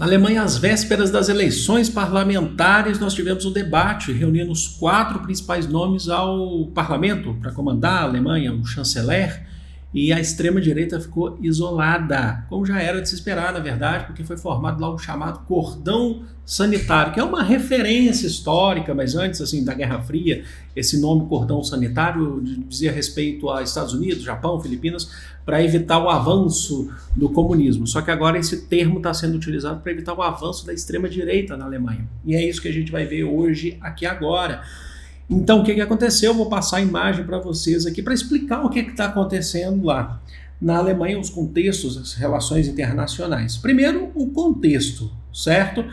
Na Alemanha, às vésperas das eleições parlamentares, nós tivemos um debate reunindo os 4 principais nomes ao parlamento para comandar a Alemanha, o chanceler, e a extrema-direita ficou isolada, como já era de se esperar, na verdade, porque foi formado lá o chamado cordão sanitário, que é uma referência histórica, mas antes assim da Guerra Fria, esse nome cordão sanitário dizia respeito a Estados Unidos, Japão, Filipinas, para evitar o avanço do comunismo. Só que agora esse termo está sendo utilizado para evitar o avanço da extrema-direita na Alemanha. E é isso que a gente vai ver hoje, aqui agora. Então, o que aconteceu? Eu vou passar a imagem para vocês aqui para explicar o que está acontecendo lá. Na Alemanha, os contextos, as relações internacionais. Primeiro, o contexto, certo?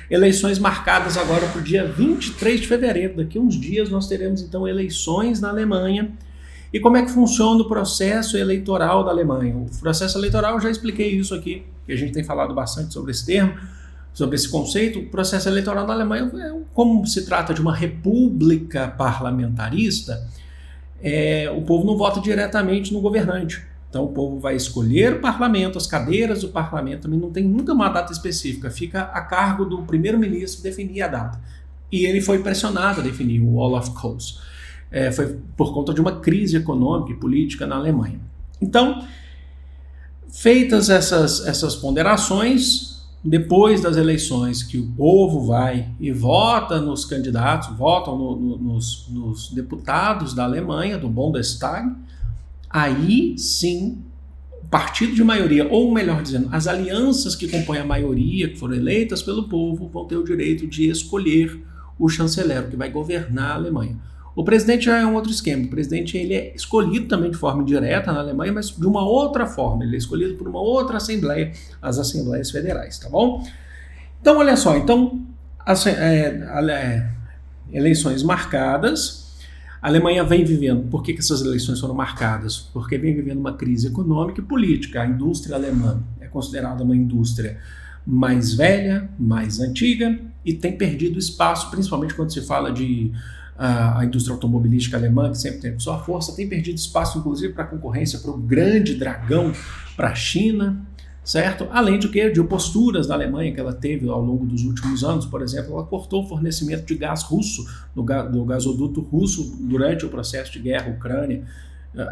Eleições marcadas agora para o dia 23 de fevereiro. Daqui a uns dias nós teremos, então, eleições na Alemanha. E como é que funciona o processo eleitoral da Alemanha? O processo eleitoral, eu já expliquei isso aqui, que a gente tem falado bastante sobre esse termo, sobre esse conceito. O processo eleitoral da Alemanha, como se trata de uma república parlamentarista, o povo não vota diretamente no governante. Então o povo vai escolher o parlamento, as cadeiras do parlamento, também não tem nunca uma data específica, fica a cargo do primeiro-ministro definir a data. E ele foi pressionado a definir, o Olaf Scholz. Foi por conta de uma crise econômica e política na Alemanha. Então, feitas essas ponderações, depois das eleições que o povo vai e vota nos candidatos, votam nos deputados da Alemanha, do Bundestag, aí sim, o partido de maioria, ou melhor dizendo, as alianças que compõem a maioria, que foram eleitas pelo povo, vão ter o direito de escolher o chanceler, que vai governar a Alemanha. O presidente já é um outro esquema. O presidente ele é escolhido também de forma indireta na Alemanha, mas de uma outra forma. Ele é escolhido por uma outra assembleia, as assembleias federais, tá bom? Então, olha só. Então, eleições marcadas. A Alemanha vem vivendo. Por que essas eleições foram marcadas? Porque vem vivendo uma crise econômica e política. A indústria alemã é considerada uma indústria mais velha, mais antiga e tem perdido espaço, principalmente quando se fala de a indústria automobilística alemã, que sempre teve sua força, tem perdido espaço, inclusive, para concorrência para o grande dragão, para a China, certo? Além de posturas da Alemanha que ela teve ao longo dos últimos anos, por exemplo, ela cortou o fornecimento de gás russo, do gasoduto russo, durante o processo de guerra Ucrânia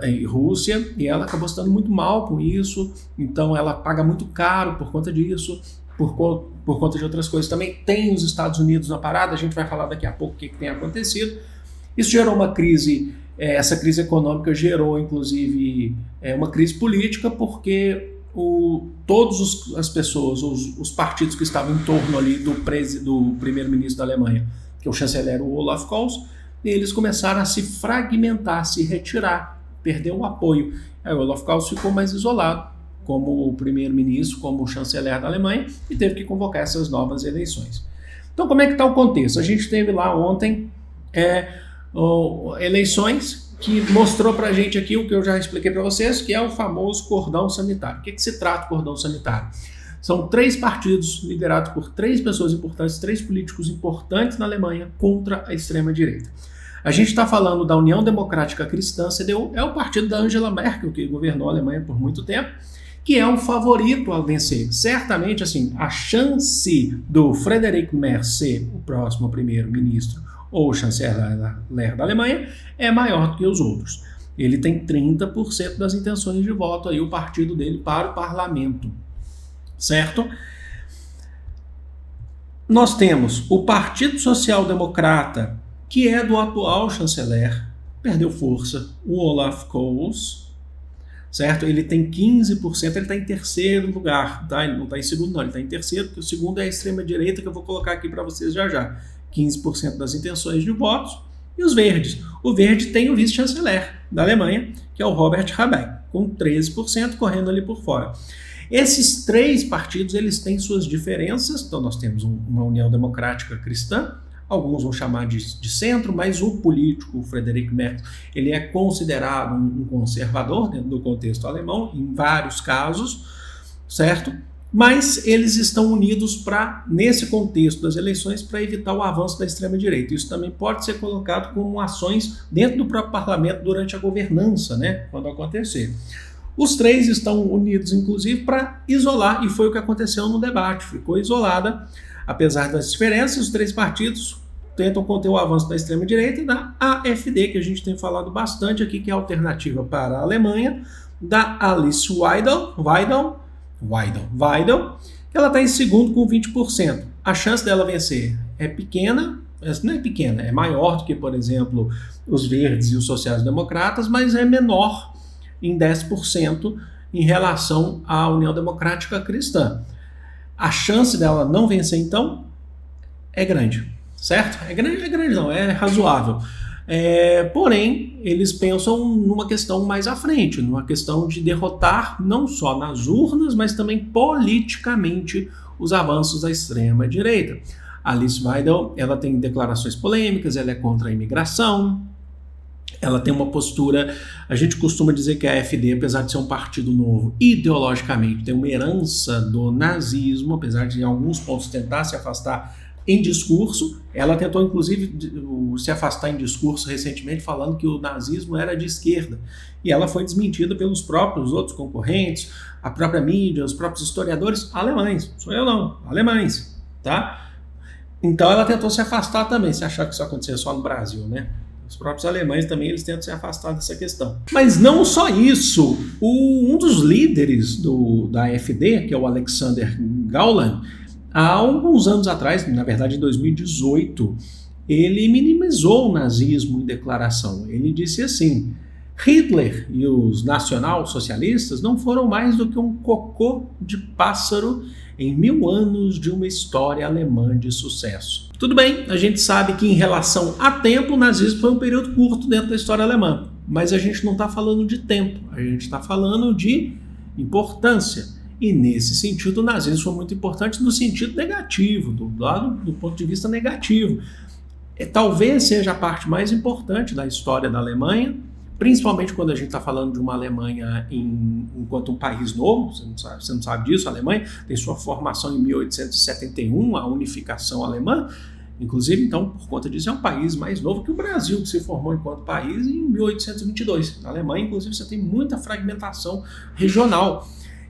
e Rússia, e ela acabou se dando muito mal com isso, então ela paga muito caro por conta disso, por conta de outras coisas. Também tem os Estados Unidos na parada, a gente vai falar daqui a pouco o que tem acontecido. Isso gerou uma crise, essa crise econômica gerou inclusive uma crise política, porque todas as pessoas, os partidos que estavam em torno ali do primeiro-ministro da Alemanha, que é o chanceler Olaf Scholz, eles começaram a se fragmentar, se retirar, perdeu o apoio. Aí o Olaf Scholz ficou mais isolado como o primeiro-ministro, como o chanceler da Alemanha, e teve que convocar essas novas eleições. Então, como é que está o contexto? A gente teve lá ontem eleições que mostrou para a gente aqui o que eu já expliquei para vocês, que é o famoso cordão sanitário. O que se trata o cordão sanitário? São 3 partidos liderados por 3 pessoas importantes, 3 políticos importantes na Alemanha contra a extrema-direita. A gente está falando da União Democrática Cristã, CDU, é o partido da Angela Merkel, que governou a Alemanha por muito tempo, que é um favorito a vencer. Certamente, assim, a chance do Friedrich Merz ser o próximo primeiro-ministro ou chanceler da Alemanha é maior do que os outros. Ele tem 30% das intenções de voto, aí o partido dele para o parlamento, certo? Nós temos o Partido Social Democrata, que é do atual chanceler, perdeu força, o Olaf Scholz, certo? Ele tem 15%, ele está em terceiro lugar, tá? Ele não está em segundo não, ele está em terceiro, porque o segundo é a extrema-direita, que eu vou colocar aqui para vocês já já. 15% das intenções de votos, e os verdes. O verde tem o vice-chanceler da Alemanha, que é o Robert Habeck, com 13% correndo ali por fora. Esses 3 partidos, eles têm suas diferenças, então nós temos uma União Democrática Cristã, alguns vão chamar de centro, mas o político, o Friedrich Merz, ele é considerado um conservador dentro do contexto alemão, em vários casos, certo? Mas eles estão unidos nesse contexto das eleições para evitar o avanço da extrema-direita. Isso também pode ser colocado como ações dentro do próprio parlamento durante a governança, né, quando acontecer. Os três estão unidos, inclusive, para isolar, e foi o que aconteceu no debate. Ficou isolada, apesar das diferenças, os três partidos tentam conter o avanço da extrema-direita e da AfD, que a gente tem falado bastante aqui, que é a alternativa para a Alemanha, da Alice Weidel, que ela está em segundo com 20%. A chance dela vencer é pequena, não é pequena, é maior do que, por exemplo, os verdes e os sociais-democratas, mas é menor em 10% em relação à União Democrática Cristã. A chance dela não vencer, então, é grande, certo? É grande não, é razoável. Porém, eles pensam numa questão mais à frente, numa questão de derrotar não só nas urnas, mas também politicamente os avanços da extrema-direita. Alice Weidel, ela tem declarações polêmicas, ela é contra a imigração, ela tem uma postura, a gente costuma dizer que a AfD, apesar de ser um partido novo, ideologicamente tem uma herança do nazismo, apesar de em alguns pontos tentar se afastar em discurso. Ela tentou inclusive se afastar em discurso recentemente, falando que o nazismo era de esquerda, e ela foi desmentida pelos próprios outros concorrentes, a própria mídia, os próprios historiadores alemães, sou eu não, alemães, tá? Então ela tentou se afastar também, se achar que isso acontecia só no Brasil, né? Os próprios alemães também, eles tentam se afastar dessa questão. Mas não só isso, um dos líderes da AfD, que é o Alexander Gauland, há alguns anos atrás, na verdade em 2018, ele minimizou o nazismo em declaração. Ele disse assim: Hitler e os nacional-socialistas não foram mais do que um cocô de pássaro em 1000 anos de uma história alemã de sucesso. Tudo bem, a gente sabe que em relação a tempo, o nazismo foi um período curto dentro da história alemã, mas a gente não está falando de tempo, a gente está falando de importância. E nesse sentido, o nazismo foi muito importante no sentido negativo, do ponto de vista negativo. Talvez seja a parte mais importante da história da Alemanha, principalmente quando a gente está falando de uma Alemanha enquanto um país novo. Você não sabe disso, a Alemanha tem sua formação em 1871, a unificação alemã, inclusive, então, por conta disso, é um país mais novo que o Brasil, que se formou enquanto país em 1822. Na Alemanha, inclusive, você tem muita fragmentação regional,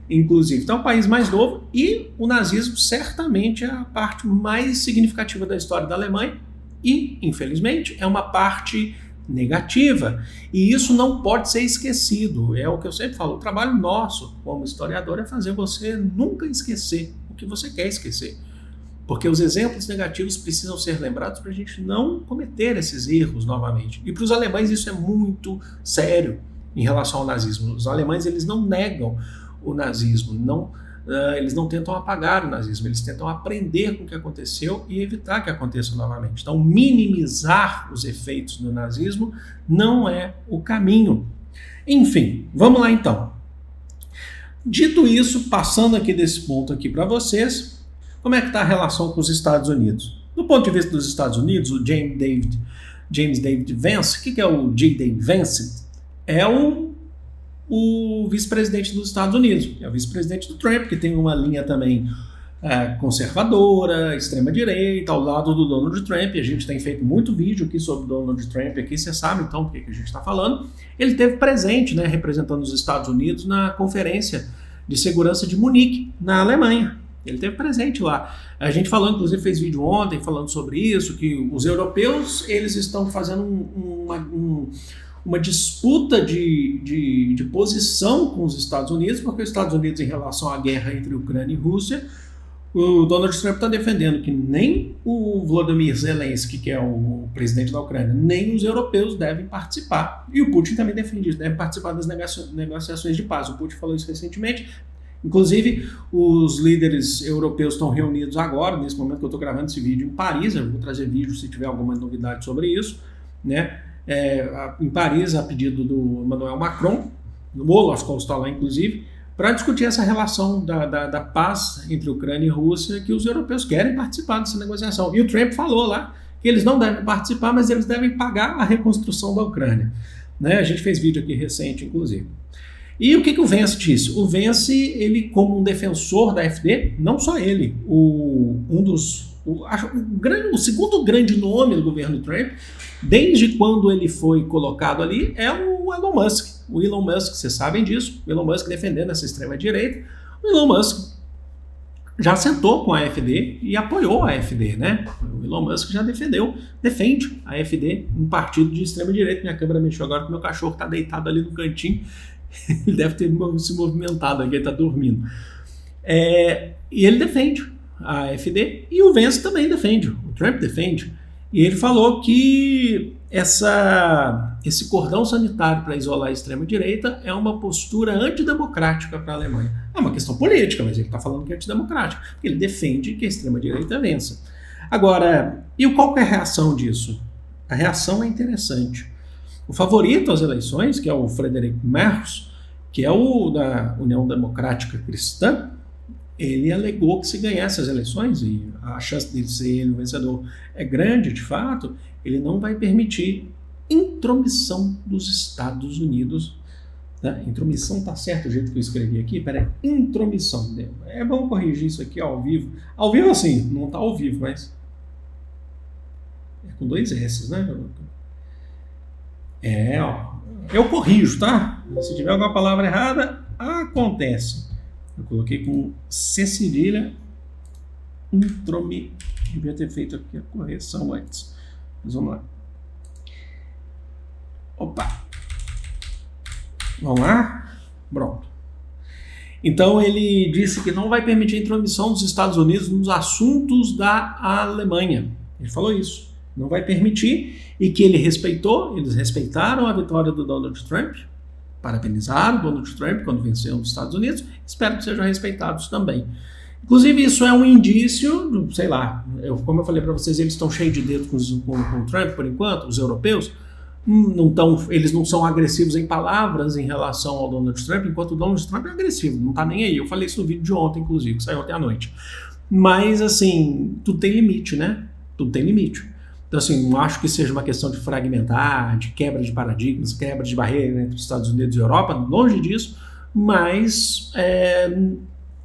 inclusive. Então é um país mais novo, e o nazismo certamente é a parte mais significativa da história da Alemanha, e, infelizmente, é uma parte negativa, e isso não pode ser esquecido. É o que eu sempre falo, o trabalho nosso como historiador é fazer você nunca esquecer o que você quer esquecer, porque os exemplos negativos precisam ser lembrados para a gente não cometer esses erros novamente. E para os alemães isso é muito sério em relação ao nazismo. Os alemães, eles não negam o nazismo, eles não tentam apagar o nazismo, eles tentam aprender com o que aconteceu e evitar que aconteça novamente. Então, minimizar os efeitos do nazismo não é o caminho. Enfim, vamos lá então. Dito isso, passando aqui desse ponto aqui para vocês, como é que está a relação com os Estados Unidos? Do ponto de vista dos Estados Unidos, o James David Vance, o que é o J.D. Vance? É o vice-presidente dos Estados Unidos, é o vice-presidente do Trump, que tem uma linha também conservadora, extrema-direita, ao lado do Donald Trump. A gente tem feito muito vídeo aqui sobre o Donald Trump, aqui você sabe então porque que a gente está falando. Ele esteve presente, né, representando os Estados Unidos na Conferência de Segurança de Munique, na Alemanha. Ele esteve presente lá. A gente falou, inclusive fez vídeo ontem falando sobre isso, que os europeus, eles estão fazendo uma disputa de posição com os Estados Unidos, porque os Estados Unidos, em relação à guerra entre Ucrânia e Rússia, o Donald Trump está defendendo que nem o Volodymyr Zelensky, que é o presidente da Ucrânia, nem os europeus devem participar. E o Putin também defende isso, deve participar das negociações de paz. O Putin falou isso recentemente. Inclusive, os líderes europeus estão reunidos agora, nesse momento que eu estou gravando esse vídeo, em Paris. Eu vou trazer vídeo se tiver alguma novidade sobre isso, né? Em Paris, a pedido do Emmanuel Macron, o Olaf Scholz está lá, inclusive, para discutir essa relação da paz entre Ucrânia e Rússia, que os europeus querem participar dessa negociação. E o Trump falou lá que eles não devem participar, mas eles devem pagar a reconstrução da Ucrânia, né? A gente fez vídeo aqui recente, inclusive. E o que o Vance disse? O Vance, ele, como um defensor da AfD, não só ele, um dos o segundo grande nome do governo Trump, desde quando ele foi colocado ali, é o Elon Musk. O Elon Musk, vocês sabem disso, o Elon Musk defendendo essa extrema-direita. O Elon Musk já sentou com a AfD e apoiou a AfD, né? O Elon Musk já defende a AfD, um partido de extrema-direita. Minha câmera mexeu agora que meu cachorro está deitado ali no cantinho. Ele deve ter se movimentado aqui, ele está dormindo. E ele defende a AfD e o Vance também defende, o Trump defende. E ele falou que esse cordão sanitário para isolar a extrema-direita é uma postura antidemocrática para a Alemanha. É uma questão política, mas ele está falando que é antidemocrática, porque ele defende que a extrema-direita vença. Agora, qual que é a reação disso? A reação é interessante. O favorito às eleições, que é o Friedrich Merz, que é o da União Democrática Cristã, ele alegou que se ganhasse as eleições, e a chance de ser ele o vencedor é grande, de fato, ele não vai permitir intromissão dos Estados Unidos. Tá? Intromissão está certo o jeito que eu escrevi aqui? Peraí, intromissão. É bom corrigir isso aqui ao vivo. Ao vivo assim, não está ao vivo, mas é com 2 S's, né? Eu corrijo, tá? Se tiver alguma palavra errada, acontece. Eu coloquei com C cedilha, devia ter feito aqui a correção antes. Mas vamos lá. Opa! Vamos lá? Pronto. Então ele disse que não vai permitir a intromissão dos Estados Unidos nos assuntos da Alemanha. Ele falou isso. Não vai permitir, e que eles respeitaram a vitória do Donald Trump, parabenizaram o Donald Trump quando venceu nos Estados Unidos, espero que sejam respeitados também. Inclusive, isso é um indício, sei lá, como eu falei para vocês, eles estão cheios de dedo com o Trump por enquanto, os europeus, eles não são agressivos em palavras em relação ao Donald Trump, enquanto o Donald Trump é agressivo, não está nem aí. Eu falei isso no vídeo de ontem, inclusive, que saiu ontem à noite. Mas, assim, tudo tem limite, né? Tudo tem limite. Então, assim, não acho que seja uma questão de fragmentar, de quebra de paradigmas, quebra de barreira entre os Estados Unidos e Europa, longe disso, mas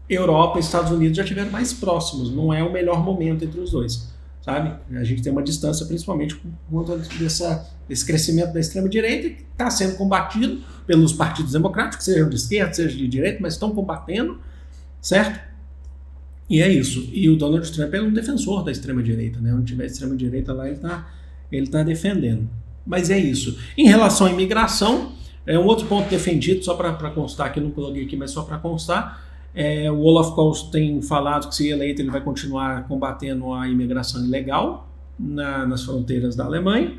Europa e Estados Unidos já estiveram mais próximos, não é o melhor momento entre os dois, sabe? A gente tem uma distância, principalmente por conta desse crescimento da extrema-direita, que está sendo combatido pelos partidos democráticos, sejam de esquerda, sejam de direita, mas estão combatendo, certo? E é isso. E o Donald Trump é um defensor da extrema-direita, né? Onde tiver extrema-direita lá, ele tá defendendo. Mas é isso. Em relação à imigração, um outro ponto defendido, só para constar, que eu não coloquei aqui, mas só para constar, o Olaf Scholz tem falado que, se eleito, ele vai continuar combatendo a imigração ilegal nas fronteiras da Alemanha.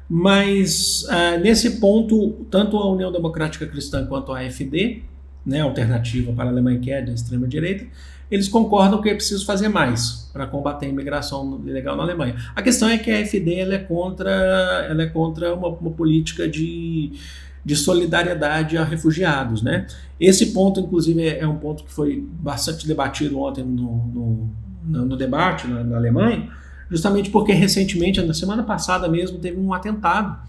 Mas, nesse ponto, tanto a União Democrática Cristã quanto a AfD, né, alternativa para a Alemanha, que é da extrema-direita, eles concordam que é preciso fazer mais para combater a imigração ilegal na Alemanha. A questão é que a AfD ela é contra uma política de solidariedade a refugiados, né? Esse ponto, inclusive, é um ponto que foi bastante debatido ontem no debate na Alemanha, justamente porque recentemente, na semana passada mesmo, teve um atentado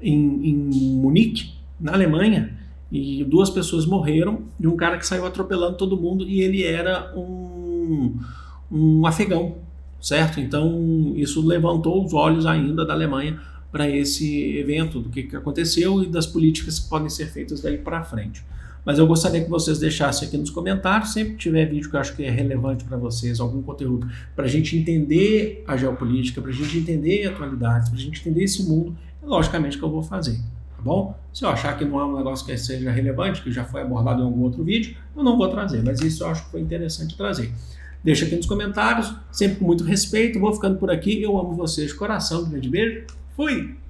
em Munique, na Alemanha, e 2 pessoas morreram, de um cara que saiu atropelando todo mundo, e ele era um afegão, certo? Então isso levantou os olhos ainda da Alemanha para esse evento, do que aconteceu e das políticas que podem ser feitas daí para frente. Mas eu gostaria que vocês deixassem aqui nos comentários, sempre que tiver vídeo que eu acho que é relevante para vocês, algum conteúdo, para a gente entender a geopolítica, para a gente entender a atualidade, para a gente entender esse mundo, logicamente que eu vou fazer. Tá bom? Se eu achar que não é um negócio que seja relevante, que já foi abordado em algum outro vídeo, eu não vou trazer, mas isso eu acho que foi interessante trazer. Deixa aqui nos comentários, sempre com muito respeito, vou ficando por aqui, eu amo vocês de coração, um grande beijo, fui!